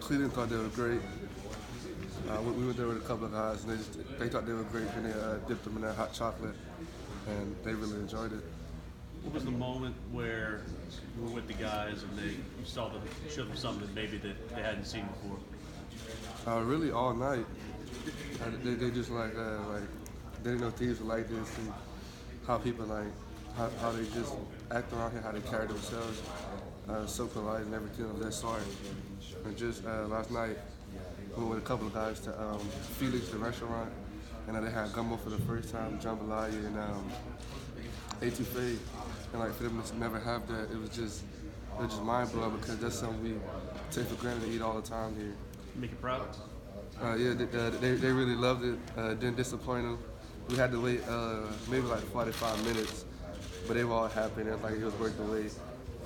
Cleveland thought they were great. We went there with a couple of guys, and they thought they were great, and they dipped them in that hot chocolate, and they really enjoyed it. What was the moment where you were with the guys and you saw them, showed them something maybe that they hadn't seen before? Really all night. They just like they didn't know thieves were like this, and how people how they just act around here, how they carry themselves, so polite and everything of that sort. And just last night, we went with a couple of guys to Felix, the restaurant, and they had gumbo for the first time, jambalaya, and etouffee. And like for them to never have that, it was just mind blowing because that's something we take for granted to eat all the time here. Make you proud? Yeah, they really loved it. Didn't disappoint them. We had to wait maybe like 45 minutes, but they were all happy. And it was like it was worth the wait.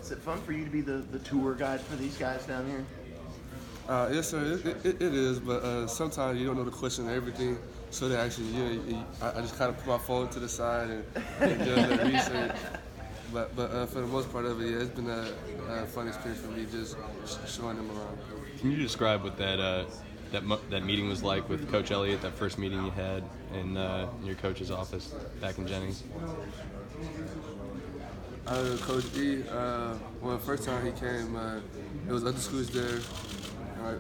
Is it fun for you to be the tour guide for these guys down here? Yes, sir. It is, but sometimes you don't know the question and everything. So they actually, I just kind of put my phone to the side and do a little research. But for the most part of it, yeah, it's been a fun experience for me just showing them around. Can you describe what that meeting was like with Coach Elliott, that first meeting you had in your coach's office back in Jennings? Coach E, well, the first time he came, there was other schools there.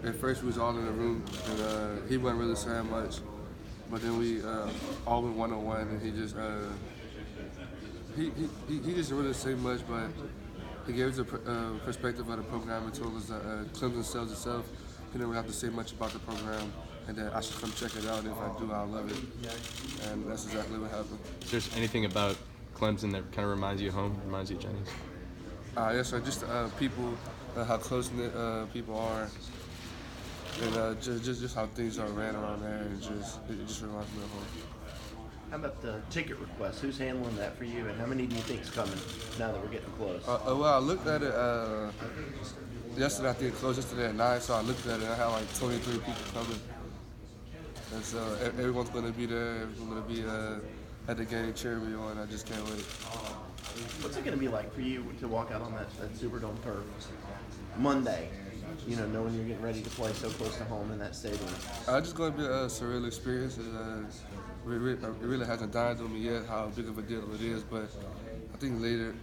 At first we was all in the room, and he wasn't really saying much. But then we all went one-on-one, and he just he just didn't really say much, but he gave us a perspective of the program and told us that Clemson sells itself. He didn't really have to say much about the program, and that I should come check it out, and if I do, I'll love it. And that's exactly what happened. Is there anything about Clemson that kind of reminds you of home, reminds you of Jennings? Yes, sir. Just people, how close-knit people are, and just how things are ran around there, and it just reminds me of home. How about the ticket request? Who's handling that for you, and how many do you think's coming now that we're getting close? Well, I looked at it yesterday. I think it closed yesterday at 9, so I looked at it and I had like 23 people coming. And so everyone's going to be there. Everyone's going to be at the game cheering me on. I just can't wait. What's it going to be like for you to walk out on that Superdome turf Monday, knowing you're getting ready to play so close to home in that stadium? It's just going to be a surreal experience. It really hasn't dawned on me yet how big of a deal it is, but I think later,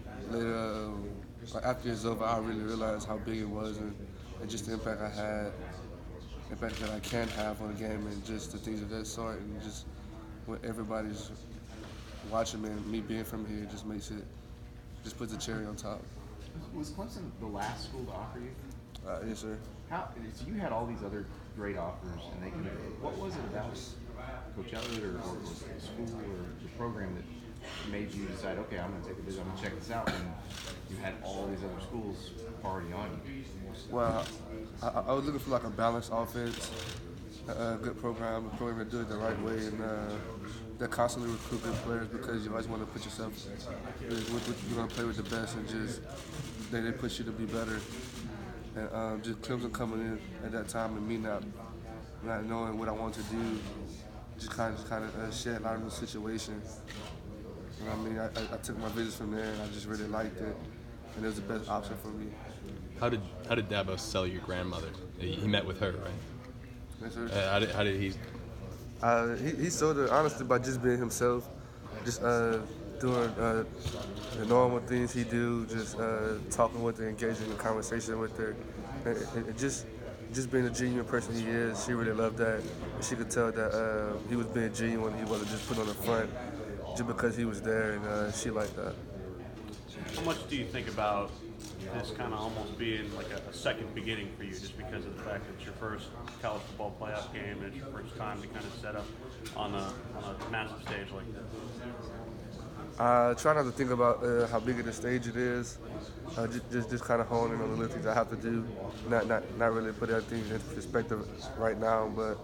after it's over, I'll really realize how big it was and just the impact I had, the impact that I can have on the game, and just the things of that sort, and just when everybody's watching me and me being from here just makes it, just puts a cherry on top. Was Clemson the last school to offer you? Yes, sir. So you had all these other great offers, and they could. What was it about Coach Elliott or the school or the program that made you decide, okay, I'm going to take a visit, I'm going to check this out, and you had all these other schools already on you? Well, I was looking for like a balanced offense, a good program, a program that do it the right way, and that constantly recruit good players because you always want to put yourself, you're going to play with the best, and just they push you to be better. And just Clemson coming in at that time and me not knowing what I want to do, just kind of shed light on the situation. You know what I mean? I took my visits from there and I just really liked it, and it was the best option for me. How did Dabo sell your grandmother? He met with her, right? Yes, sir. How did he? He sold her honestly by just being himself, just doing the normal things he do, just talking with her, engaging in conversation with her, and just being the genuine person he is. She really loved that. And she could tell that he was being genuine. He wasn't just put on the front just because he was there, and she liked that. How much do you think about this kind of almost being like a second beginning for you, just because of the fact that it's your first college football playoff game and it's your first time to kind of set up on a massive stage like this? Try not to think about how big of the stage it is. Just kind of honing on the little things I have to do. Not really put everything into perspective right now, but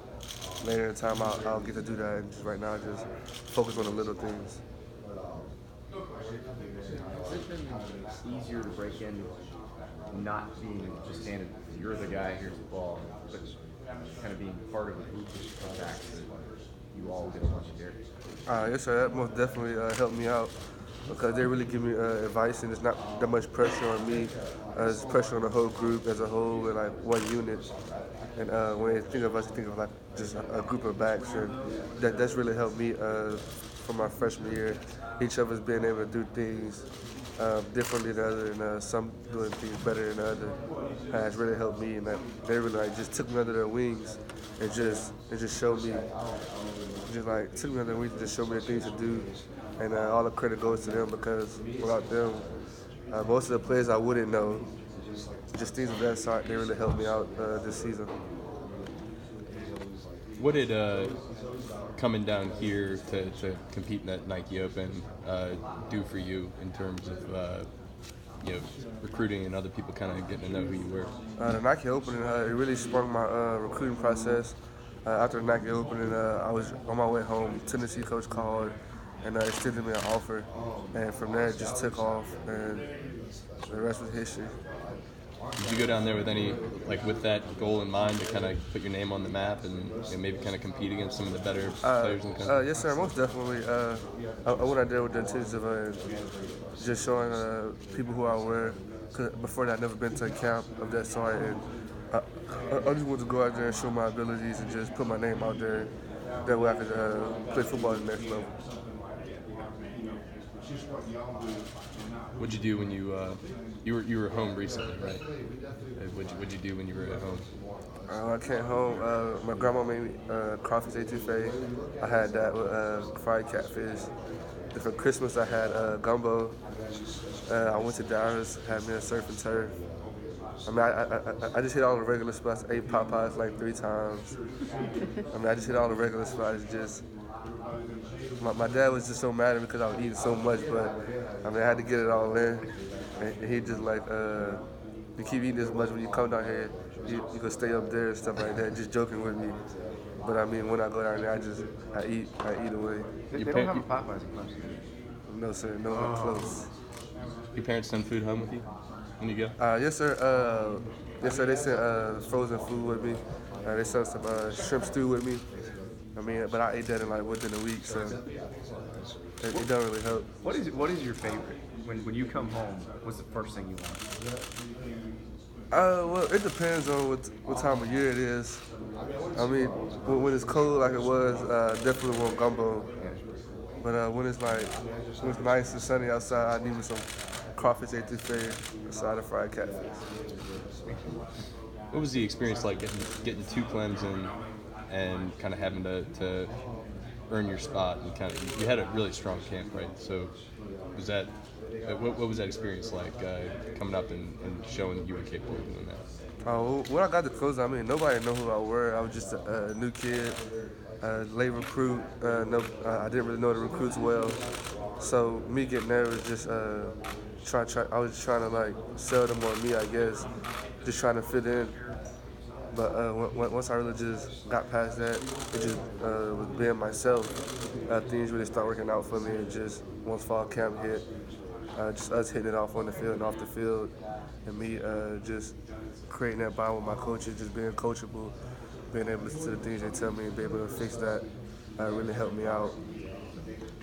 later in time I'll get to do that. And just right now, just focus on the little things. Has it been easier to break in, not being just handed, you're the guy, here's the ball, but kind of being part of a group of backs that you all get a bunch of carries? Yes, sir. That most definitely helped me out. because they really give me advice, and it's not that much pressure on me. It's pressure on the whole group as a whole, and like one unit. And when they think of us, they think of like just a group of backs, and that's really helped me for my freshman year. Each of us being able to do things differently than the other, and some doing things better than the other has really helped me. And that they really like just took me under their wings and just showed me, just like took me under their wings and just showed me the things to do. And all the credit goes to them because without them, most of the players I wouldn't know, just things of that sort, they really helped me out this season. What did coming down here to compete in that Nike Open do for you in terms of recruiting and other people kind of getting to know who you were? The Nike Open, it really sprung my recruiting process. After the Nike Open, I was on my way home. Tennessee coach called and extended me an offer, and from there it just took off, and the rest was history. Did you go down there with with that goal in mind to kind of put your name on the map and maybe kind of compete against some of the better players in the country? Yes, sir, most definitely. I went out there with the intention of just showing people who I were. Cause before that, I'd never been to a camp of that sort, and I just wanted to go out there and show my abilities and just put my name out there. That way I could play football at the next level. What'd you do when you were home recently, right? What'd you do when you were at home? I came home. My grandma made me crawfish etouffee. I had that with fried catfish. Then for Christmas, I had gumbo. I went to Dallas, had me a surf and turf. I mean, I just hit all the regular spots. Ate Popeyes like 3 times. I mean, I just hit all the regular spots. Just my dad was just so mad at me because I was eating so much, but I mean, I had to get it all in. And he just like, you keep eating this much when you come down here, you can stay up there and stuff like that, just joking with me. But I mean, when I go down there, I eat away. They don't have a Popeyes in Clemson. No, sir, no, not close. Your parents send food home with you when you go? Yes, sir. Yes, sir. They sent frozen food with me. They sent some shrimp stew with me. I mean, but I ate that in like within a week, so it don't really help. What is your favorite? When you come home, what's the first thing you want? Well, it depends on what time of year it is. I mean, when it's cold like it was, definitely want gumbo. But when it's nice and sunny outside, I need me some crawfish etouffee, a side of fried catfish. What was the experience like getting to Clemson and kind of having to earn your spot? And kind of you had a really strong camp, right? So was that what was that experience like coming up and showing that you were capable of doing that? When I got to Clemson, I mean, nobody knew who I were. I was just a new kid, late recruit. I didn't really know the recruits well. So me getting there was just I was trying to like sell them on me, I guess, just trying to fit in. But once I really just got past that, it just was being myself. Things really start working out for me. And just once fall camp hit, just us hitting it off on the field and off the field, and me just creating that bond with my coaches, just being coachable, being able to listen to the things they tell me and be able to fix that, really helped me out.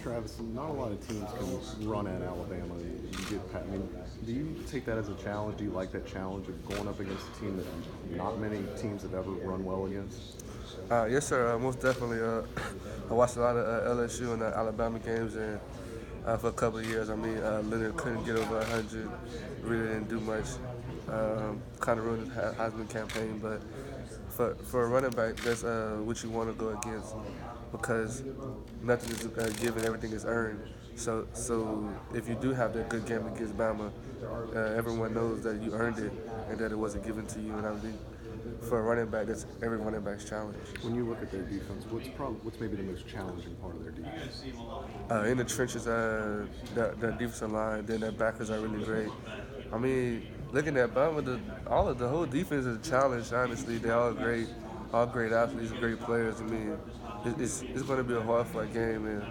Travis, not a lot of teams can run at Alabama. I mean, do you take that as a challenge? Do you like that challenge of going up against a team that not many teams have ever run well against? Yes, sir. Most definitely. I watched a lot of LSU and Alabama games, and for a couple of years, I mean, Leonard couldn't get over 100. Really didn't do much. Kind of ruined his Heisman campaign, but for a running back, that's what you want to go against, because nothing is given, everything is earned. So if you do have that good game against Bama, everyone knows that you earned it and that it wasn't given to you. And I think for a running back, that's every running back's challenge. When you look at their defense, what's maybe the most challenging part of their defense? In the trenches, the defensive line, then their backers are really great. I mean, looking at Bama, the whole defense is a challenge. Honestly, they're all great athletes, great players. I mean, it's going to be a hard-fought game, and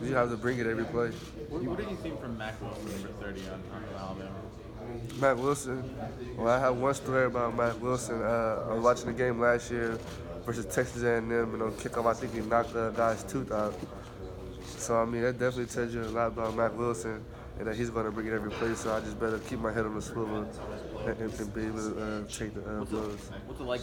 you have to bring it every play. What do you think from Mac Wilson, number 30 on Alabama? Mac Wilson. Well, I have one story about Mac Wilson. I was watching the game last year versus Texas A&M, and on kickoff, I think he knocked the guy's tooth out. So, I mean, that definitely tells you a lot about Mac Wilson and that he's going to bring it every play. So I just better keep my head on the swivel and be able to take the blows. What's it like